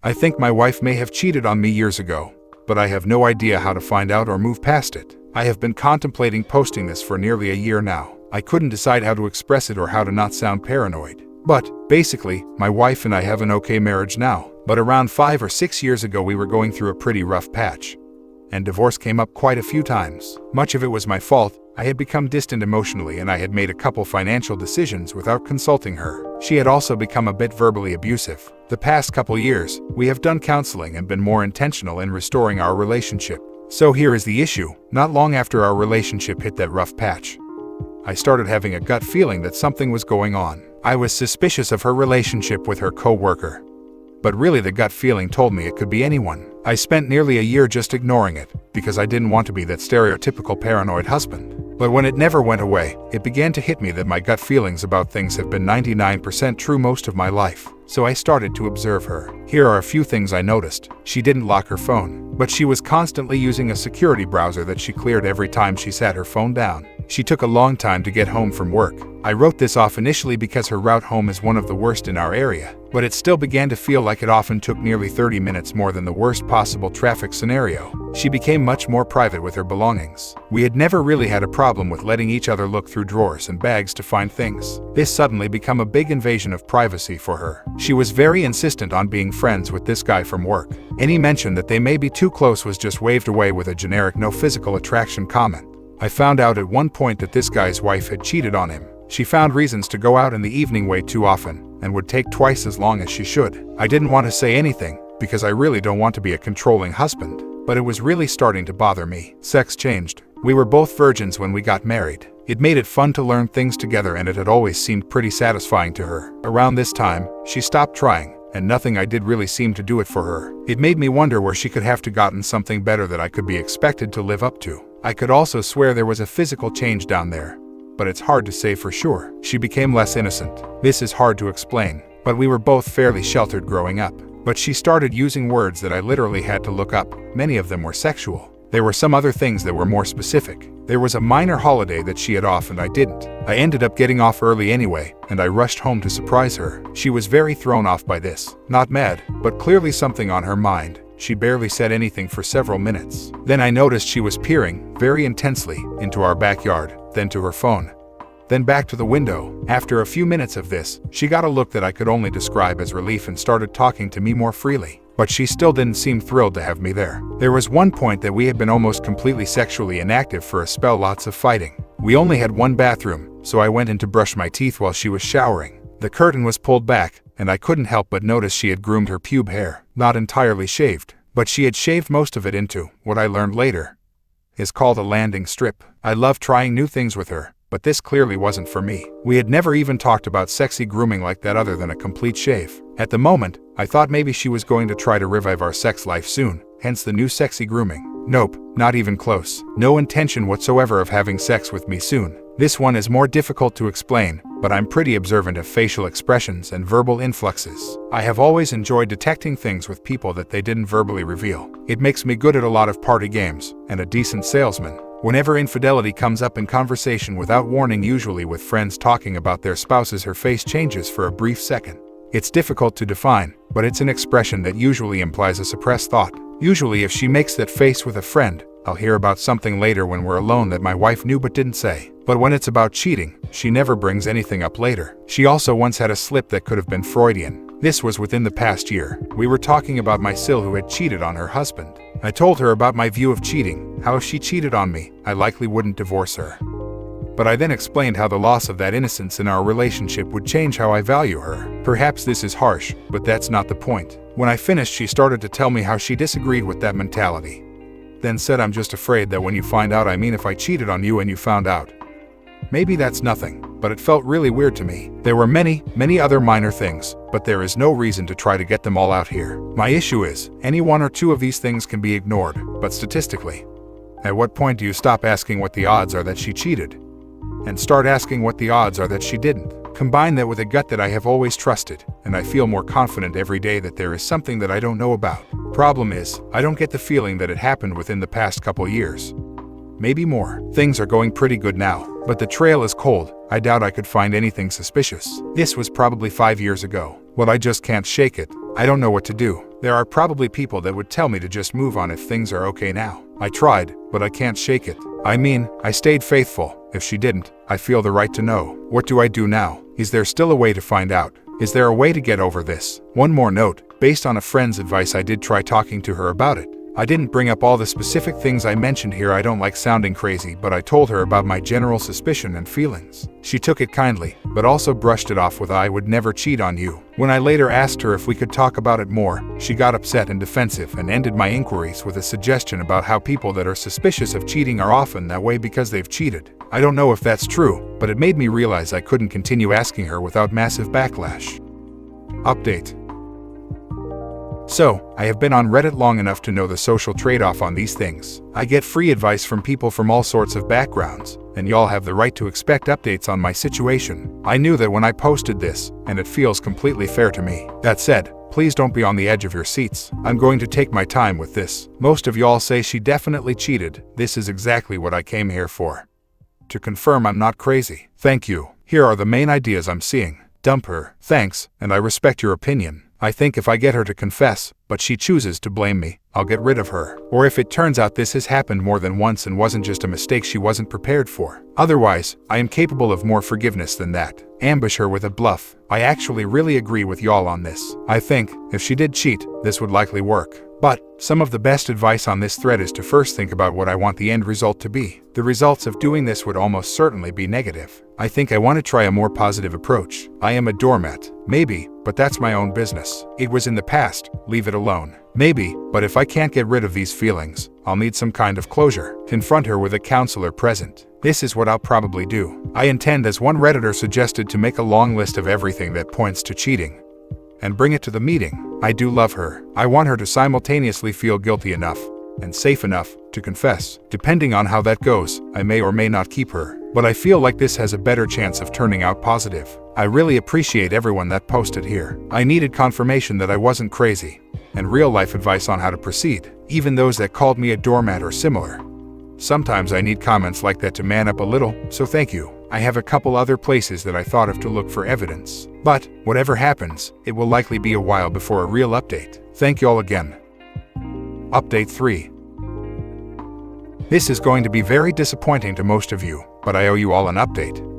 I think my wife may have cheated on me years ago, but I have no idea how to find out or move past it. I have been contemplating posting this for nearly a year now. I couldn't decide how to express it or how to not sound paranoid. But, basically, my wife and I have an okay marriage now. But around 5 or 6 years ago we were going through a pretty rough patch. And divorce came up quite a few times. Much of it was my fault. I had become distant emotionally and I had made a couple financial decisions without consulting her. She had also become a bit verbally abusive. The past couple years, we have done counseling and been more intentional in restoring our relationship. So here is the issue. Not long after our relationship hit that rough patch, I started having a gut feeling that something was going on. I was suspicious of her relationship with her co-worker. But really the gut feeling told me it could be anyone. I spent nearly a year just ignoring it, because I didn't want to be that stereotypical paranoid husband. But when it never went away, it began to hit me that my gut feelings about things have been 99% true most of my life. So I started to observe her. Here are a few things I noticed. She didn't lock her phone, but she was constantly using a security browser that she cleared every time she sat her phone down. She took a long time to get home from work. I wrote this off initially because her route home is one of the worst in our area, but it still began to feel like it often took nearly 30 minutes more than the worst possible traffic scenario. She became much more private with her belongings. We had never really had a problem with letting each other look through drawers and bags to find things. This suddenly became a big invasion of privacy for her. She was very insistent on being friends with this guy from work. Any mention that they may be too close was just waved away with a generic no physical attraction comment. I found out at one point that this guy's wife had cheated on him. She found reasons to go out in the evening way too often, and would take twice as long as she should. I didn't want to say anything, because I really don't want to be a controlling husband, but it was really starting to bother me. Sex changed. We were both virgins when we got married. It made it fun to learn things together and it had always seemed pretty satisfying to her. Around this time, she stopped trying, and nothing I did really seemed to do it for her. It made me wonder where she could have gotten something better that I could be expected to live up to. I could also swear there was a physical change down there, but it's hard to say for sure. She became less innocent. This is hard to explain, but we were both fairly sheltered growing up. But she started using words that I literally had to look up. Many of them were sexual. There were some other things that were more specific. There was a minor holiday that she had off and I didn't. I ended up getting off early anyway, and I rushed home to surprise her. She was very thrown off by this. Not mad, but clearly something on her mind. She barely said anything for several minutes. Then I noticed she was peering, very intensely, into our backyard, then to her phone, then back to the window. After a few minutes of this, she got a look that I could only describe as relief and started talking to me more freely. But she still didn't seem thrilled to have me there. There was one point that we had been almost completely sexually inactive for a spell, lots of fighting. We only had one bathroom, so I went in to brush my teeth while she was showering. The curtain was pulled back, and I couldn't help but notice she had groomed her pube hair. Not entirely shaved, but she had shaved most of it into what I learned later is called a landing strip. I love trying new things with her, but this clearly wasn't for me. We had never even talked about sexy grooming like that other than a complete shave. At the moment, I thought maybe she was going to try to revive our sex life soon, hence the new sexy grooming. Nope, not even close. No intention whatsoever of having sex with me soon. This one is more difficult to explain, but I'm pretty observant of facial expressions and verbal influxes. I have always enjoyed detecting things with people that they didn't verbally reveal. It makes me good at a lot of party games, and a decent salesman. Whenever infidelity comes up in conversation without warning, usually with friends talking about their spouses, her face changes for a brief second. It's difficult to define, but it's an expression that usually implies a suppressed thought. Usually if she makes that face with a friend, I'll hear about something later when we're alone that my wife knew but didn't say. But when it's about cheating, she never brings anything up later. She also once had a slip that could have been Freudian. This was within the past year. We were talking about my sil who had cheated on her husband. I told her about my view of cheating, how if she cheated on me, I likely wouldn't divorce her. But I then explained how the loss of that innocence in our relationship would change how I value her. Perhaps this is harsh, but that's not the point. When I finished, she started to tell me how she disagreed with that mentality. Then said, I'm just afraid that when you find out, I mean if I cheated on you and you found out. Maybe that's nothing, but it felt really weird to me. There were many other minor things, but there is no reason to try to get them all out here. My issue is, any one or two of these things can be ignored, but statistically, at what point do you stop asking what the odds are that she cheated, and start asking what the odds are that she didn't? Combine that with a gut that I have always trusted, and I feel more confident every day that there is something that I don't know about. Problem is, I don't get the feeling that it happened within the past couple years. Maybe more. Things are going pretty good now, but the trail is cold. I doubt I could find anything suspicious. This was probably 5 years ago. Well, I just can't shake it. I don't know what to do. There are probably people that would tell me to just move on if things are okay now. I tried, but I can't shake it. I mean, I stayed faithful. If she didn't, I feel the right to know. What do I do now? Is there still a way to find out? Is there a way to get over this? One more note, based on a friend's advice, I did try talking to her about it. I didn't bring up all the specific things I mentioned here. I don't like sounding crazy, but I told her about my general suspicion and feelings. She took it kindly, but also brushed it off with "I would never cheat on you." When I later asked her if we could talk about it more, she got upset and defensive and ended my inquiries with a suggestion about how people that are suspicious of cheating are often that way because they've cheated. I don't know if that's true, but it made me realize I couldn't continue asking her without massive backlash. Update. So, I have been on Reddit long enough to know the social trade-off on these things. I get free advice from people from all sorts of backgrounds, and y'all have the right to expect updates on my situation. I knew that when I posted this, and it feels completely fair to me. That said, please don't be on the edge of your seats. I'm going to take my time with this. Most of y'all say she definitely cheated. This is exactly what I came here for. To confirm I'm not crazy. Thank you. Here are the main ideas I'm seeing. Dump her. Thanks, and I respect your opinion. I think if I get her to confess, but she chooses to blame me, I'll get rid of her. Or if it turns out this has happened more than once and wasn't just a mistake she wasn't prepared for. Otherwise, I am capable of more forgiveness than that. Ambush her with a bluff. I actually really agree with y'all on this. I think, if she did cheat, this would likely work. But, some of the best advice on this thread is to first think about what I want the end result to be. The results of doing this would almost certainly be negative. I think I want to try a more positive approach. I am a doormat. Maybe, but that's my own business. It was in the past, leave it alone. Maybe, but if I can't get rid of these feelings, I'll need some kind of closure. Confront her with a counselor present. This is what I'll probably do. I intend, as one Redditor suggested, to make a long list of everything that points to cheating and bring it to the meeting. I do love her. I want her to simultaneously feel guilty enough and safe enough to confess. Depending on how that goes, I may or may not keep her, but I feel like this has a better chance of turning out positive. I really appreciate everyone that posted here. I needed confirmation that I wasn't crazy, and real-life advice on how to proceed, even those that called me a doormat or similar. Sometimes I need comments like that to man up a little, so thank you. I have a couple other places that I thought of to look for evidence. But, whatever happens, it will likely be a while before a real update. Thank y'all again. Update 3. This is going to be very disappointing to most of you, but I owe you all an update.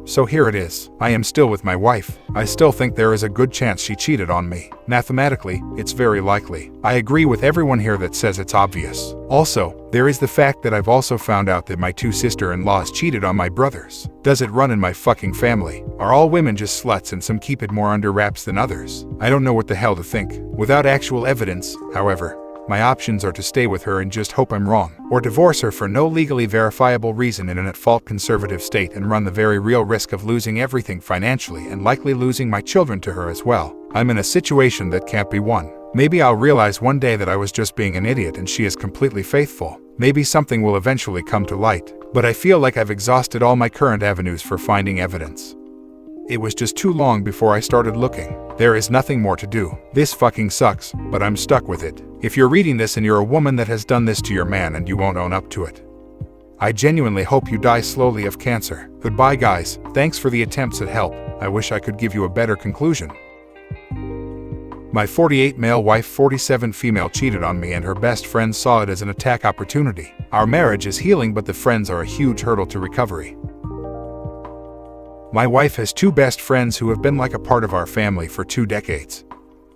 So here it is. I am still with my wife. I still think there is a good chance she cheated on me. Mathematically, it's very likely. I agree with everyone here that says it's obvious. Also, there is the fact that I've also found out that my 2 sister-in-laws cheated on my brothers. Does it run in my fucking family? Are all women just sluts and some keep it more under wraps than others? I don't know what the hell to think. Without actual evidence, however, my options are to stay with her and just hope I'm wrong, or divorce her for no legally verifiable reason in an at-fault conservative state and run the very real risk of losing everything financially and likely losing my children to her as well. I'm in a situation that can't be won. Maybe I'll realize one day that I was just being an idiot and she is completely faithful. Maybe something will eventually come to light, but I feel like I've exhausted all my current avenues for finding evidence. It was just too long before I started looking. There is nothing more to do. This fucking sucks, but I'm stuck with it. If you're reading this and you're a woman that has done this to your man and you won't own up to it, I genuinely hope you die slowly of cancer. Goodbye guys, thanks for the attempts at help. I wish I could give you a better conclusion. My 48 male wife, 47 female cheated on me and her best friend saw it as an attack opportunity. Our marriage is healing, but the friends are a huge hurdle to recovery. My wife has 2 best friends who have been like a part of our family for 2 decades,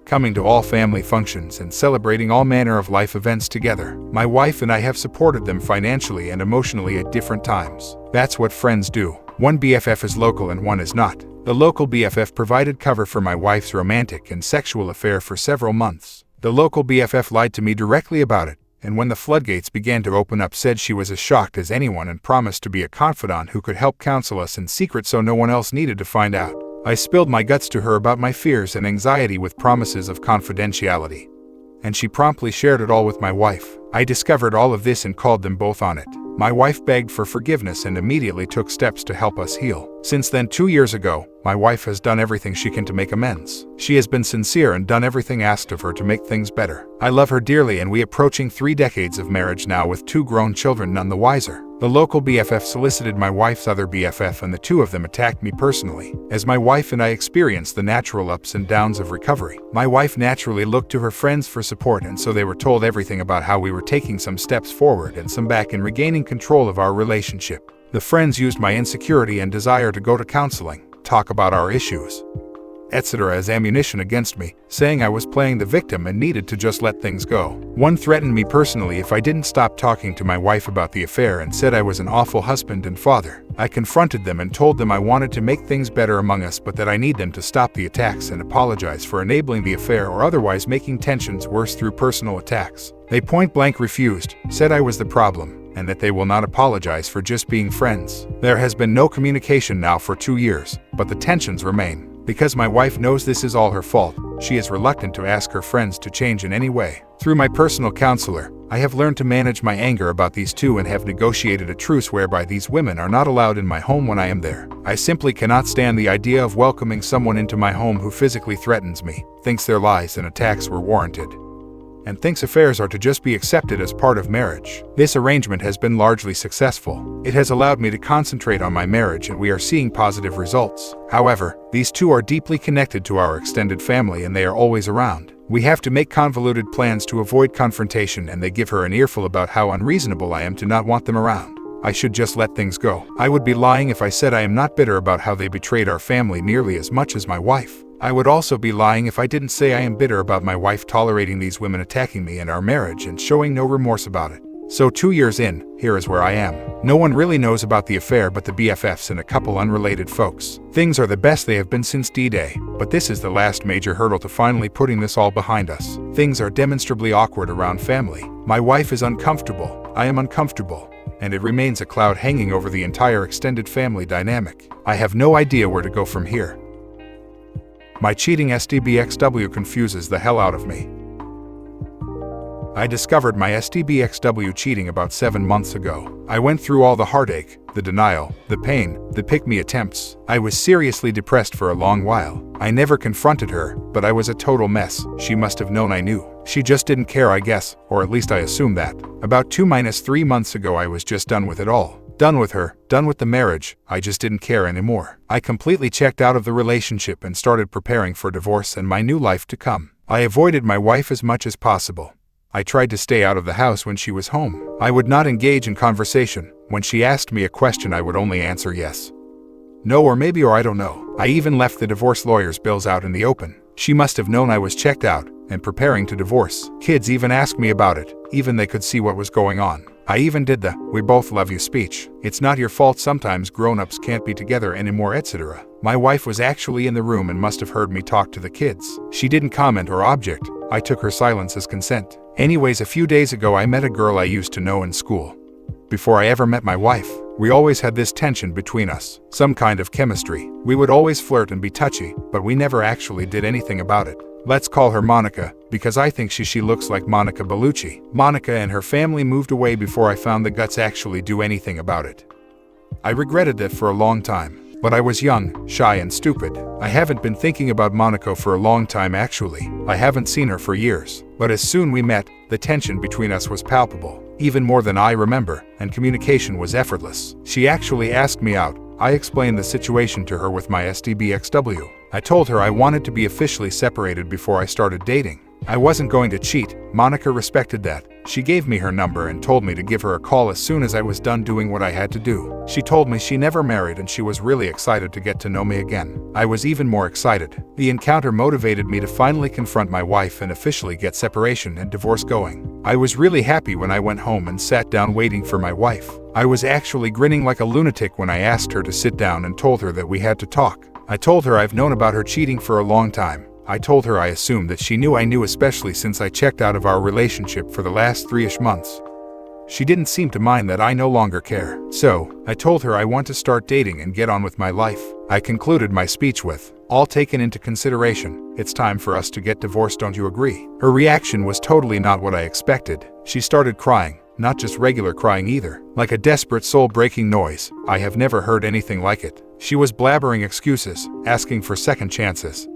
coming to all family functions and celebrating all manner of life events together. My wife and I have supported them financially and emotionally at different times. That's what friends do. One BFF is local and one is not. The local BFF provided cover for my wife's romantic and sexual affair for several months. The local BFF lied to me directly about it, and when the floodgates began to open up, said she was as shocked as anyone and promised to be a confidant who could help counsel us in secret so no one else needed to find out. I spilled my guts to her about my fears and anxiety with promises of confidentiality, and she promptly shared it all with my wife. I discovered all of this and called them both on it. My wife begged for forgiveness and immediately took steps to help us heal. Since then, 2 years ago, my wife has done everything she can to make amends. She has been sincere and done everything asked of her to make things better. I love her dearly and we approaching 3 decades of marriage now with 2 grown children none the wiser. The local BFF solicited my wife's other BFF and the two of them attacked me personally. As my wife and I experienced the natural ups and downs of recovery, my wife naturally looked to her friends for support, and so they were told everything about how we were taking some steps forward and some back in regaining control of our relationship. The friends used my insecurity and desire to go to counseling, talk about our issues, etc. as ammunition against me, saying I was playing the victim and needed to just let things go. One threatened me personally if I didn't stop talking to my wife about the affair and said I was an awful husband and father. I confronted them and told them I wanted to make things better among us, but that I need them to stop the attacks and apologize for enabling the affair or otherwise making tensions worse through personal attacks. They point blank refused, said I was the problem, and that they will not apologize for just being friends. There has been no communication now for 2 years, but the tensions remain. Because my wife knows this is all her fault, she is reluctant to ask her friends to change in any way. Through my personal counselor, I have learned to manage my anger about these two and have negotiated a truce whereby these women are not allowed in my home when I am there. I simply cannot stand the idea of welcoming someone into my home who physically threatens me, thinks their lies and attacks were warranted, and thinks affairs are to just be accepted as part of marriage. This arrangement has been largely successful. It has allowed me to concentrate on my marriage and we are seeing positive results. However, these two are deeply connected to our extended family and they are always around. We have to make convoluted plans to avoid confrontation and they give her an earful about how unreasonable I am to not want them around. I should just let things go. I would be lying if I said I am not bitter about how they betrayed our family nearly as much as my wife. I would also be lying if I didn't say I am bitter about my wife tolerating these women attacking me and our marriage and showing no remorse about it. So 2 years in, here is where I am. No one really knows about the affair but the BFFs and a couple unrelated folks. Things are the best they have been since D-Day, but this is the last major hurdle to finally putting this all behind us. Things are demonstrably awkward around family. My wife is uncomfortable, I am uncomfortable, and it remains a cloud hanging over the entire extended family dynamic. I have no idea where to go from here. My cheating SDBXW confuses the hell out of me. I discovered my SDBXW cheating about 7 months ago. I went through all the heartache, the denial, the pain, the pick-me attempts. I was seriously depressed for a long while. I never confronted her, but I was a total mess. She must have known I knew. She just didn't care, I guess, or at least I assume that. About 2-3 months ago I was just done with it all. Done with her, done with the marriage, I just didn't care anymore. I completely checked out of the relationship and started preparing for divorce and my new life to come. I avoided my wife as much as possible. I tried to stay out of the house when she was home. I would not engage in conversation. When she asked me a question I would only answer yes, no, or maybe, or I don't know. I even left the divorce lawyer's bills out in the open. She must have known I was checked out and preparing to divorce. Kids even asked me about it, even they could see what was going on. I even did the "we both love you" speech. It's not your fault sometimes grown-ups can't be together anymore, etc. My wife was actually in the room and must have heard me talk to the kids. She didn't comment or object. I took her silence as consent. Anyways, a few days ago I met a girl I used to know in school. Before I ever met my wife, we always had this tension between us, some kind of chemistry. We would always flirt and be touchy, but we never actually did anything about it. Let's call her Monica, because I think she looks like Monica Bellucci. Monica and her family moved away before I found the guts actually do anything about it. I regretted that for a long time, but I was young, shy and stupid. I haven't been thinking about Monica for a long time actually. I haven't seen her for years, but as soon we met, the tension between us was palpable, even more than I remember, and communication was effortless. She actually asked me out. I explained the situation to her with my SDBXW. I told her I wanted to be officially separated before I started dating. I wasn't going to cheat. Monica respected that. She gave me her number and told me to give her a call as soon as I was done doing what I had to do. She told me she never married and she was really excited to get to know me again. I was even more excited. The encounter motivated me to finally confront my wife and officially get separation and divorce going. I was really happy when I went home and sat down waiting for my wife. I was actually grinning like a lunatic when I asked her to sit down and told her that we had to talk. I told her I've known about her cheating for a long time. I told her I assumed that she knew I knew, especially since I checked out of our relationship for the last 3-ish months. She didn't seem to mind that I no longer care. So, I told her I want to start dating and get on with my life. I concluded my speech with, "All taken into consideration, it's time for us to get divorced, don't you agree?" Her reaction was totally not what I expected. She started crying, not just regular crying either, like a desperate soul-breaking noise. I have never heard anything like it. She was blabbering excuses, asking for second chances,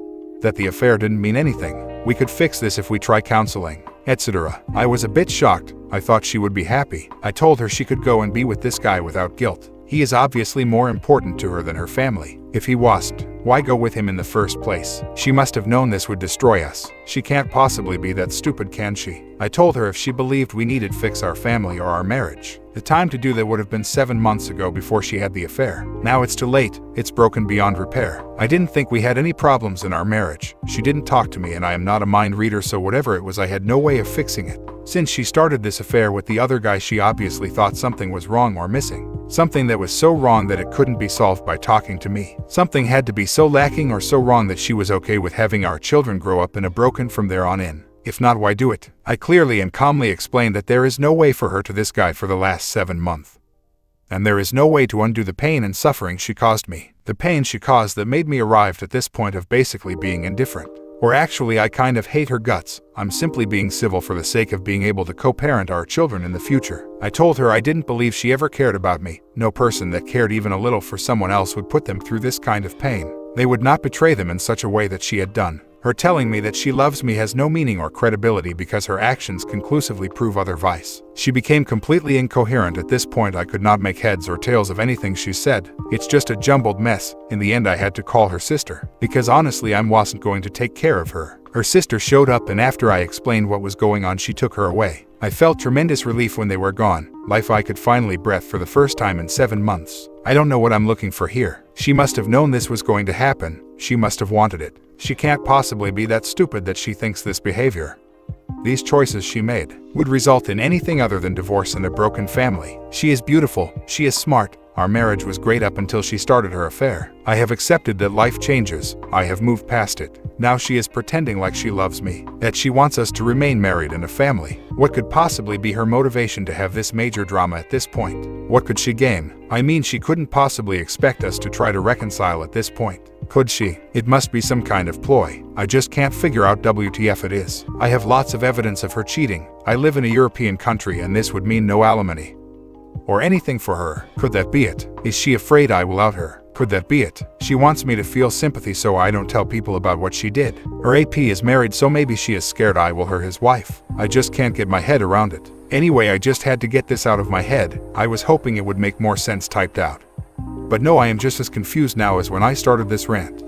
that the affair didn't mean anything, we could fix this if we try counseling, etc. I was a bit shocked, I thought she would be happy. I told her she could go and be with this guy without guilt. He is obviously more important to her than her family. If he wasn't, why go with him in the first place? She must have known this would destroy us. She can't possibly be that stupid, can she? I told her if she believed we needed fix our family or our marriage, the time to do that would have been 7 months ago before she had the affair. Now it's too late. It's broken beyond repair. I didn't think we had any problems in our marriage. She didn't talk to me and I am not a mind reader, so whatever it was, I had no way of fixing it. Since she started this affair with the other guy, she obviously thought something was wrong or missing. Something that was so wrong that it couldn't be solved by talking to me. Something had to be so lacking or so wrong that she was okay with having our children grow up in a broken from there on in. If not, why do it? I clearly and calmly explained that there is no way for her to this guy for the last 7 months. And there is no way to undo the pain and suffering she caused me. The pain she caused that made me arrived at this point of basically being indifferent. Or actually, I kind of hate her guts. I'm simply being civil for the sake of being able to co-parent our children in the future. I told her I didn't believe she ever cared about me. No person that cared even a little for someone else would put them through this kind of pain. They would not betray them in such a way that she had done. Her telling me that she loves me has no meaning or credibility because her actions conclusively prove otherwise. She became completely incoherent at this point. I could not make heads or tails of anything she said. It's just a jumbled mess. In the end, I had to call her sister, because honestly I wasn't going to take care of her. Her sister showed up, and after I explained what was going on, she took her away. I felt tremendous relief when they were gone. I could finally breathe for the first time in 7 months. I don't know what I'm looking for here. She must have known this was going to happen. She must have wanted it. She can't possibly be that stupid that she thinks this behavior, these choices she made, would result in anything other than divorce and a broken family. She is beautiful. She is smart. Our marriage was great up until she started her affair. I have accepted that life changes. I have moved past it. Now she is pretending like she loves me, that she wants us to remain married and a family. What could possibly be her motivation to have this major drama at this point? What could she gain? I mean, she couldn't possibly expect us to try to reconcile at this point, could she? It must be some kind of ploy. I just can't figure out WTF it is. I have lots of evidence of her cheating. I live in a European country and this would mean no alimony or anything for her. Could that be it? Is she afraid I will out her? Could that be it? She wants me to feel sympathy so I don't tell people about what she did. Her AP is married, so maybe she is scared I will hurt his wife. I just can't get my head around it. Anyway, I just had to get this out of my head. I was hoping it would make more sense typed out. But no, I am just as confused now as when I started this rant.